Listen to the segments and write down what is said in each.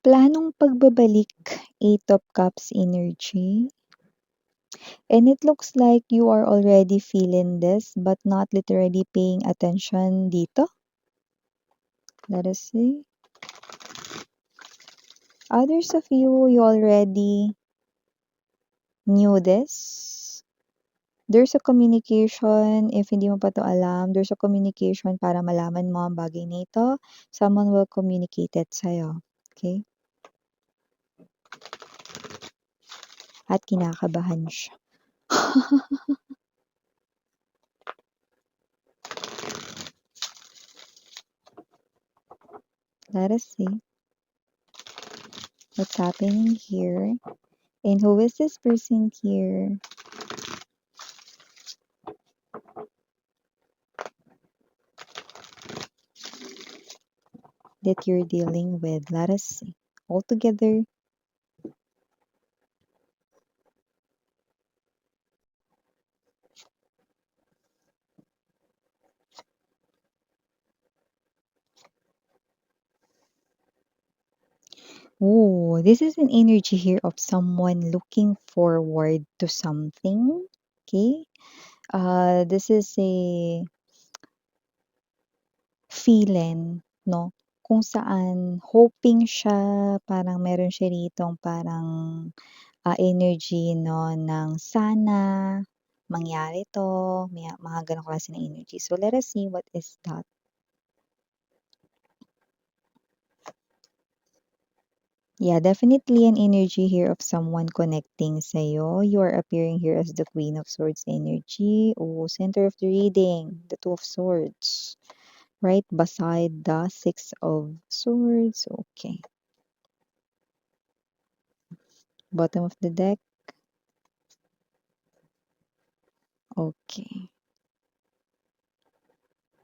Planong pagbabalik, Eight of Cups energy. And it looks like you are already feeling this but not literally paying attention dito. Let us see. Others of you already knew this. There's a communication, if hindi mo pa 'to alam, there's a communication para malaman mo ang bagay na ito. Someone will communicate it sa'yo, okay? At kinakabahan siya. Let us see what's happening here. And who is this person here? That you're dealing with. Let us see. All together. Oh, this is an energy here of someone looking forward to something. Okay. This is a feeling, no? Kung saan hoping siya, parang meron siya ritong parang energy, no? Ng sana mangyari to, mga ganong klase ng energy. So let us see what is that. Yeah, definitely an energy here of someone connecting sa'yo. You are appearing here as the Queen of Swords energy. Oh, center of the reading, the Two of Swords. Right beside the Six of Swords. Okay. Bottom of the deck. Okay.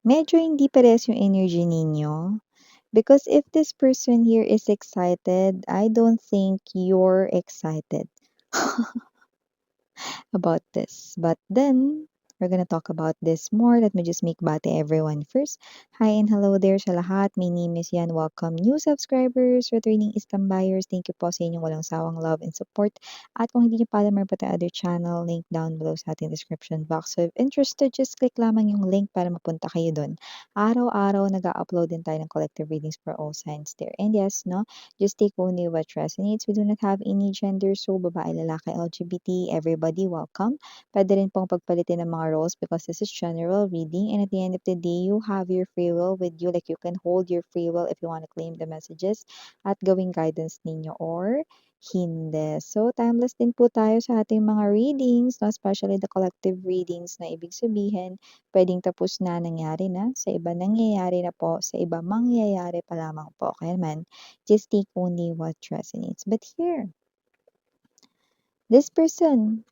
Medyo hindi parehas yung energy ninyo. Because if this person here is excited, I don't think you're excited about this. But then, we're gonna talk about this more. Let me just make bate everyone first. Hi and hello there sa lahat. My name is Yan. Welcome new subscribers, returning buyers. Thank you po sa inyong walang sawang love and support. At kung hindi niyo pa alam meron pa tayong other channel, link down below sa ating description box. So if interested, just click lamang yung link para mapunta kayo doon. Araw-araw nag-upload din tayo ng collective readings for all signs there. And yes, no, just take only what resonates. We do not have any gender, so babae, lalaki, LGBT, everybody welcome. Puwede rin pong pagpalitin ng mga roles because this is general reading and at the end of the day, you have your free will with you. Like you can hold your free will if you want to claim the messages at gawing guidance ninyo or hindi. So, timeless din po tayo sa ating mga readings, no? Especially the collective readings na ibig sabihin, pwedeng tapos na, nangyari na, sa iba nangyayari na po, sa iba mangyayari pa lamang po. Kaya naman, just take only what resonates. But here, this person,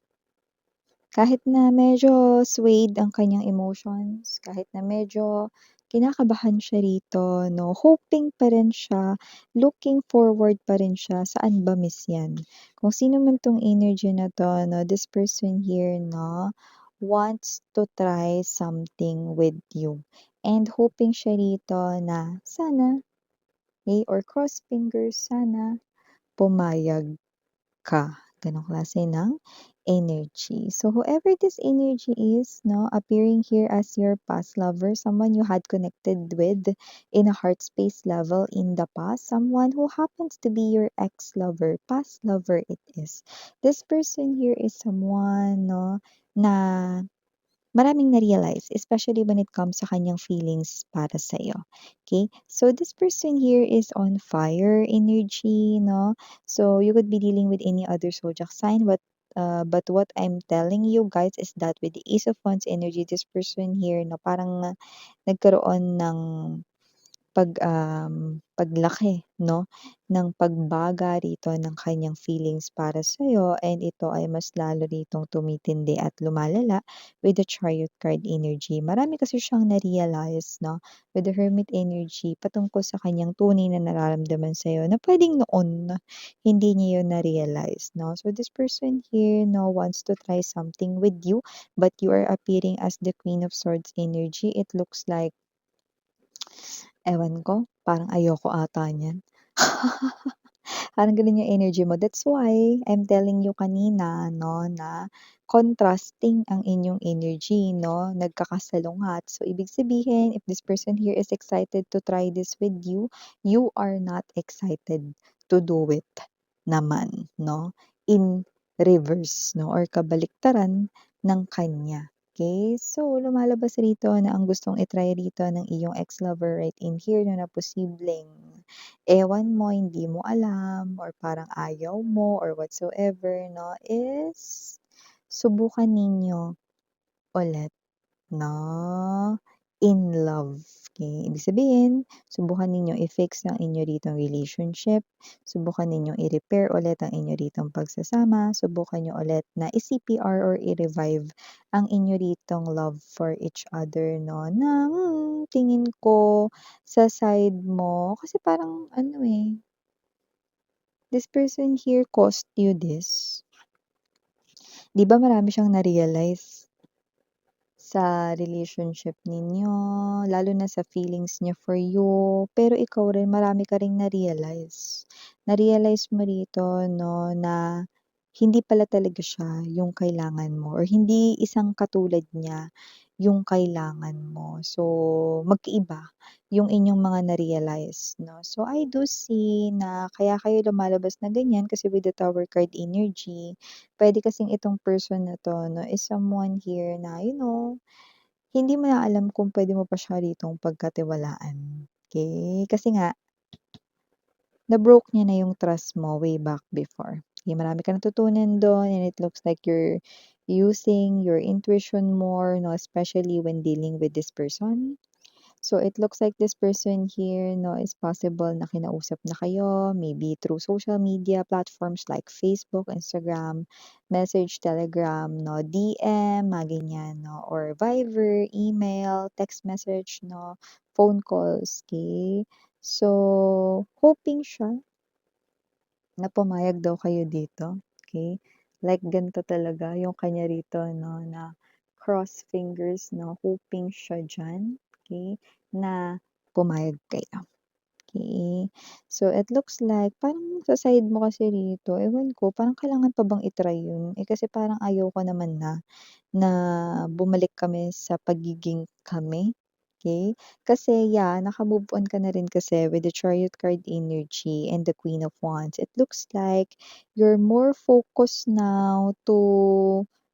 kahit na medyo swayed ang kanyang emotions, kahit na medyo kinakabahan siya rito, no, hoping pa rin siya, looking forward pa rin siya, saan ba miss yan? Kung sino man tong energy na to, no, this person here, no, wants to try something with you. And hoping siya rito na sana, okay, or cross fingers, sana pumayag ka. Ganong klase ng energy. So whoever this energy is, no, appearing here as your past lover, someone you had connected with in a heart space level in the past, someone who happens to be your ex-lover, past lover it is. This person here is someone, no, na maraming na-realize, especially when it comes sa kanyang feelings para sa'yo. Okay? So, this person here is on fire energy, no? So, you could be dealing with any other zodiac sign, but what I'm telling you guys is that with the Ace of Wands energy, this person here, no, parang nagkaroon ng paglaki 'no, ng pagbaga rito ng kanyang feelings para sa'yo and ito ay mas lalo ritong tumitindi at lumalala with the Chariot card energy. Marami kasi siyang na-realize 'no, with the Hermit energy patungkol sa kanyang tunay na nararamdaman sa'yo na puwedeng noon hindi niya yun na-realize 'no. So this person here 'no, wants to try something with you, but you are appearing as the Queen of Swords energy. It looks like ewan ko, parang ayoko ata niyan. Parang gano'n yung energy mo. That's why I'm telling you kanina 'no, na contrasting ang inyong energy 'no, nagkakasalungat. So, ibig sabihin if this person here is excited to try this with you, you are not excited to do it naman 'no, in reverse 'no or kabaliktaran ng kanya. Okay, so lumalabas rito na ang gustong i-try rito ng iyong ex-lover right in here 'no, na posibleng ewan mo, hindi mo alam or parang ayaw mo or whatsoever 'no, is subukan ninyo ulit 'no, in love, okey. Ibig sabihin, subukan ninyong i-fix ang inyo ritong relationship, subukan ninyong i-repair ulit ang inyo ritong pagsasama, subukan niyo ulit na i-CPR or i-revive ang inyo ritong love for each other 'no, na, tingin ko sa side mo kasi parang ano, this person here caused you this. 'Di ba marami siyang na-realize sa relationship ninyo, lalo na sa feelings niya for you, pero ikaw rin marami ka ring na-realize. Na-realize mo rito 'no, na hindi pala talaga siya yung kailangan mo or hindi isang katulad niya yung kailangan mo. So, magkaiba yung inyong mga na-realize 'no. So, I do see na kaya kayo lumalabas na ganyan kasi with the Tower card energy, puwede kasing itong person na 'to 'no, is someone here na hindi mo na alam kung puwede mo pa siya ritong pagkatiwalaan, okey? Kasi nga na-broke niya na yung trust mo way back before. Okey, marami kang natutunan dun and it looks like you're using your intuition more 'no, especially when dealing with this person. So, it looks like this person here 'no, is possible na kinausap na kayo maybe through social media platforms like Facebook, Instagram, Message, Telegram 'no, DM, mga ganyan 'no, or Viber, email, text message 'no, phone calls, okey? So, hoping siya na pumayag daw kayo dito, okey? Like ganito talaga yung kanya rito 'no, na cross fingers 'no, hoping siya diyan, okey, na pumayag kayo, okey. So, it looks like parang sa side mo kasi rito, ewan ko parang kailangan pa bang i-try yun? Eh, kasi parang ayaw ko naman na bumalik kami sa pagiging kami, okay. Kasi naka-move on ka na rin kasi with the Chariot card energy and the Queen of Wands. It looks like you're more focused now to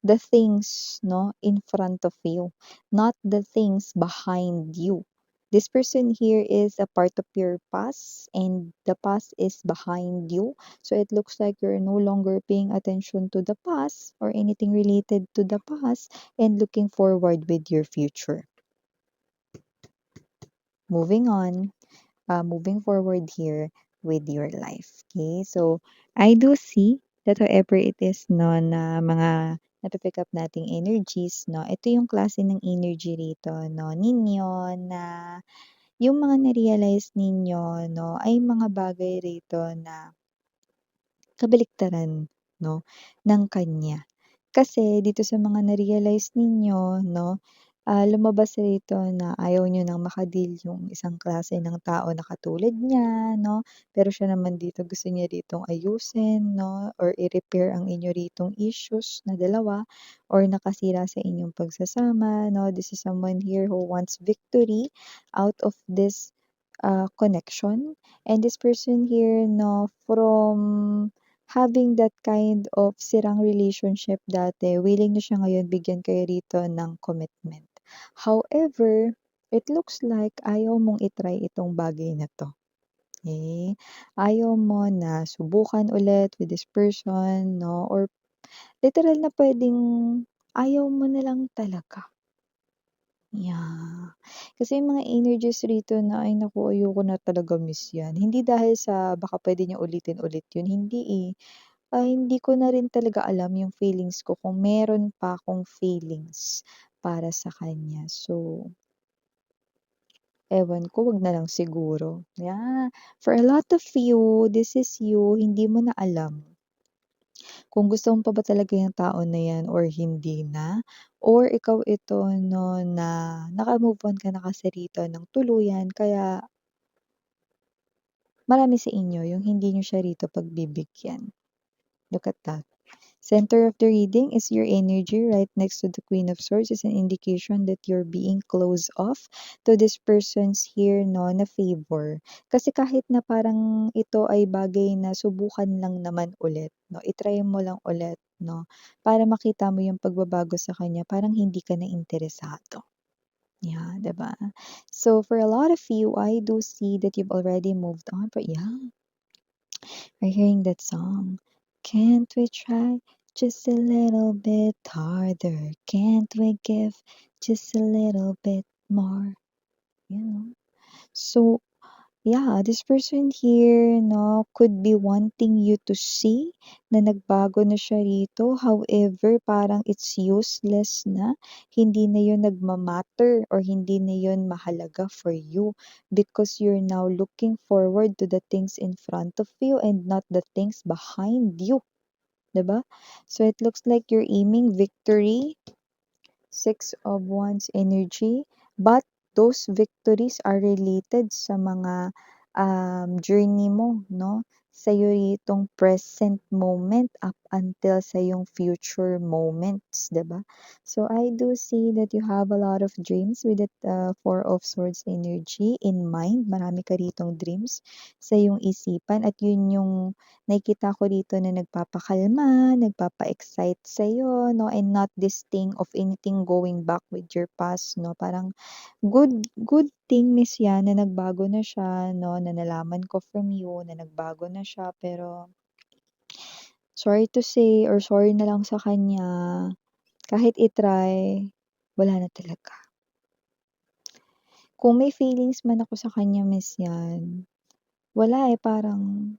the things 'no, in front of you, not the things behind you. This person here is a part of your past and the past is behind you. So it looks like you're no longer paying attention to the past or anything related to the past and looking forward with your future. Moving on, moving forward here with your life. Okay, so I do see that whoever it is no na mga napipick up nating energies no, ito yung klase ng energy rito no ninyo na yung mga na-realize ninyo no ay mga bagay rito na kabaliktaran 'no, ng kanya. Kasi dito sa mga na-realize ninyo 'no, lumabas rito na ayaw niyo ng maka-deal yung isang klase ng tao na katulad niya 'no, pero siya naman dito gusto niya ritong ayusin 'no, or i-repair ang inyo ritong issues na dalawa or nakasira sa inyong pagsasama 'no. This is someone here who wants victory out of this, connection and this person here 'no, from having that kind of sirang relationship dati, willing na siya ngayon bigyan kayo rito ng commitment. However, it looks like ayaw mong i-try itong bagay na 'to, eh. Ayaw mo na subukan ulit with this person 'no, or literal na puwedeng ayaw mo na lang talaga. Kasi yung mga energies rito na, "Ay naku, ayoko na talaga miss 'yan." Hindi dahil sa baka puwede niyang ulitin ulit 'yun, hindi, hindi ko na rin talaga alam yung feelings ko kung meron pa akong feelings para sa kanya. So, ewan ko, 'wag na lang siguro. For a lot of you, this is you, hindi mo na alam kung gusto mo pa ba talaga yung tao na 'yan or hindi na, or ikaw ito 'no, na naka-move on ka na kasi rito ng tuluyan kaya marami sa inyo yung hindi niyo siya rito pagbibigyan. Look at that. Center of the reading is your energy right next to the Queen of Swords is an indication that you're being closed off to this person's here, no, na favor. Kasi kahit na parang ito ay bagay na subukan lang naman ulit, no, itry mo lang ulit, no, para makita mo yung pagbabago sa kanya, parang hindi ka na interesado. Yeah, 'di ba? So for a lot of you, I do see that you've already moved on, but yeah, are hearing that song. Can't we try just a little bit harder? Can't we give just a little bit more? You know? So, yeah, this person here, no, could be wanting you to see na nagbago na siya rito. However, parang it's useless na. Hindi na yun nagmamatter or hindi na yun mahalaga for you because you're now looking forward to the things in front of you and not the things behind you. 'Di ba? So it looks like you're aiming victory, Six of Wands energy, but those victories are related sa mga journey mo, no? Sa itong present moment up until sa yung future moments, 'di ba? So I do see that you have a lot of dreams with that Four of Swords energy in mind. Marami ka ritong dreams sa yung isipan at yun yung nakikita ko dito na nagpapakalma, nagpapa-excite sa'yo, 'no, and not this thing of anything going back with your past, 'no. Parang good thing, Miss Yan, na nagbago na siya, 'no, na nalaman ko from you na nagbago na siya. Pero sorry to say or sorry na lang sa kanya, kahit i-try, wala na talaga. Kung may feelings man ako sa kanya, Miss Yan, wala, eh, parang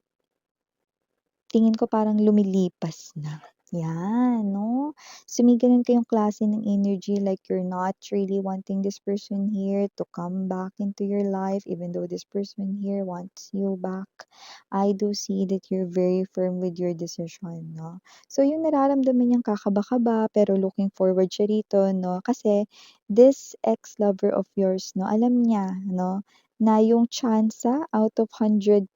tingin ko parang lumilipas na, 'yan 'no. So may gano'n kayong klase ng energy like you're not really wanting this person here to come back into your life even though this person here wants you back. I do see that you're very firm with your decision 'no. So yung nararamdaman niyang kakaba-kaba pero looking forward siya rito 'no, kasi this ex-lover of yours 'no, alam niya 'no, na yung tsansa out of 100%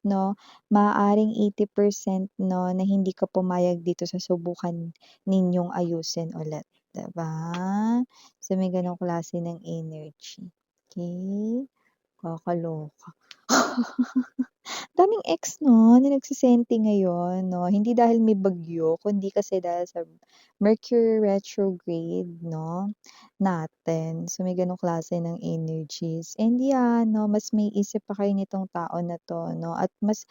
'no, maaaring 80% 'no, na hindi ka pumayag dito sa subukan ninyong ayusin ulit, 'di ba? So, may gano'ng klase ng energy, okey? Kakaloka. Daming ex 'no, na nagsisenti ngayon 'no, hindi dahil may bagyo kundi kasi dahil sa Mercury retrograde 'no, natin. So, may gano'ng klase ng energies and yeah 'no, mas may isip pa kayo nitong tao na 'to 'no, at mas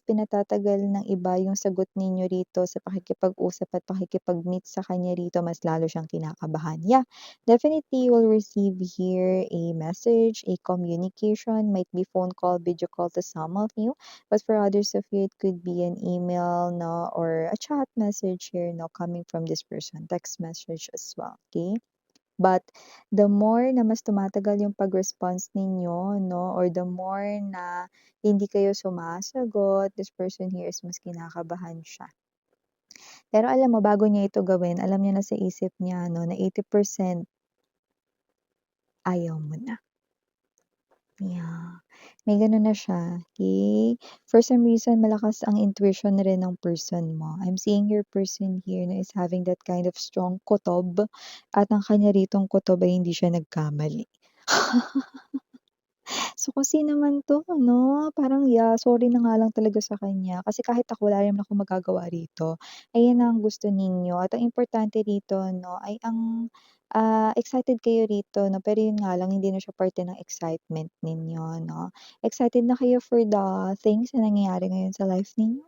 pinatatagal ng iba yung sagot ninyo rito sa pakikipag-usap at pakikipag-meet sa kanya rito, mas lalo siyang kinakabahan. Yeah, definitely you will receive here a message, a communication, might be phone call, video call to some of you, but for others of you, it could be an email, no, or a chat message here, no, coming from this person, text message as well, okay? But the more na mas tumatagal yung pag-response ninyo, no, or the more na hindi kayo sumasagot, this person here is mas kinakabahan siya. Pero alam mo, bago niya ito gawin, alam niya na sa isip niya, no, na 80% ayaw mo na. Yeah, may gano'n na siya, okey? For some reason malakas ang intuition na rin ng person mo. I'm seeing your person here na is having that kind of strong kutob at ang kanya ritong kutob ay hindi siya nagkamali. So, kung sino man 'to 'no, parang yeah, sorry na nga lang talaga sa kanya kasi kahit ako wala naman akong magagawa rito. Ayan ang gusto ninyo at ang importante rito 'no, ay ang, excited kayo rito 'no, pero yun nga lang hindi na siya parte ng excitement ninyo 'no. Excited na kayo for the things na nangyayari ngayon sa life ninyo?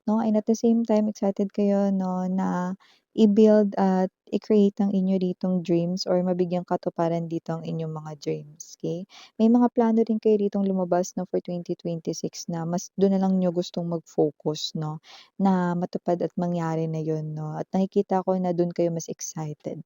'No, and at the same time excited kayo 'no, na i-build at i-create ang inyo ditong dreams or mabigyang katuparan dito ang inyong mga dreams, okey? May mga plano rin kayo ditong lumabas 'no, for 2026 na mas dun na lang niyo gustong mag-focus 'no, na matupad at mangyari na yun 'no, at nakikita ko na dun kayo mas excited.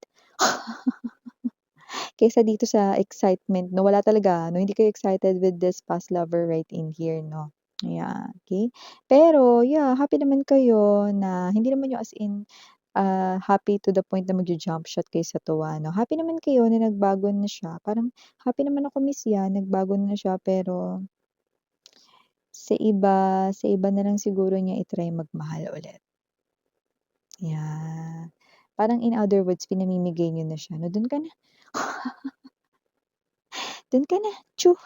Kaysa dito sa excitement 'no, wala talaga 'no, hindi kayo excited with this past lover right in here 'no. Yeah, okey. Pero yeah, happy naman kayo na hindi naman yung as in, happy to the point na magju-jump shot kayo sa tuwa 'no. Happy naman kayo na nagbago na siya, parang happy naman ako Miss yan, nagbago na siya pero Sa iba na lang siguro niya i-try magmahal ulit. Yeah. Parang in other words, pinamimigay niyo na siya, "No, dun ka na. Dun ka na, Chu."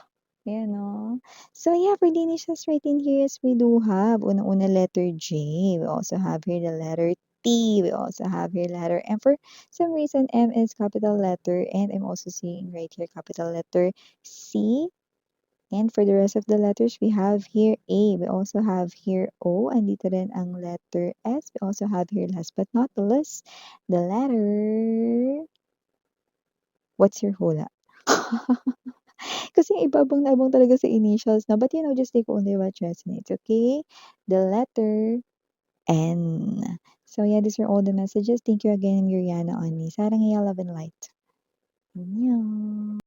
Ayan 'no. So yeah, for the initials right in here is we do have unang-una letter J, we also have here the letter T, we also have here letter M. For some reason, M is capital letter, and I'm also seeing right here capital letter C. And for the rest of the letters, we have here A, we also have here O, andito rin ang letter S, we also have here last but not the least, the letter what's your hula? Kasi yung iba abang talaga sa initials na, but just take only what resonates, okay? The letter N. So yeah, these are all the messages. Thank you again, Miriana, on Sarangaya Love and Light. Annyeong.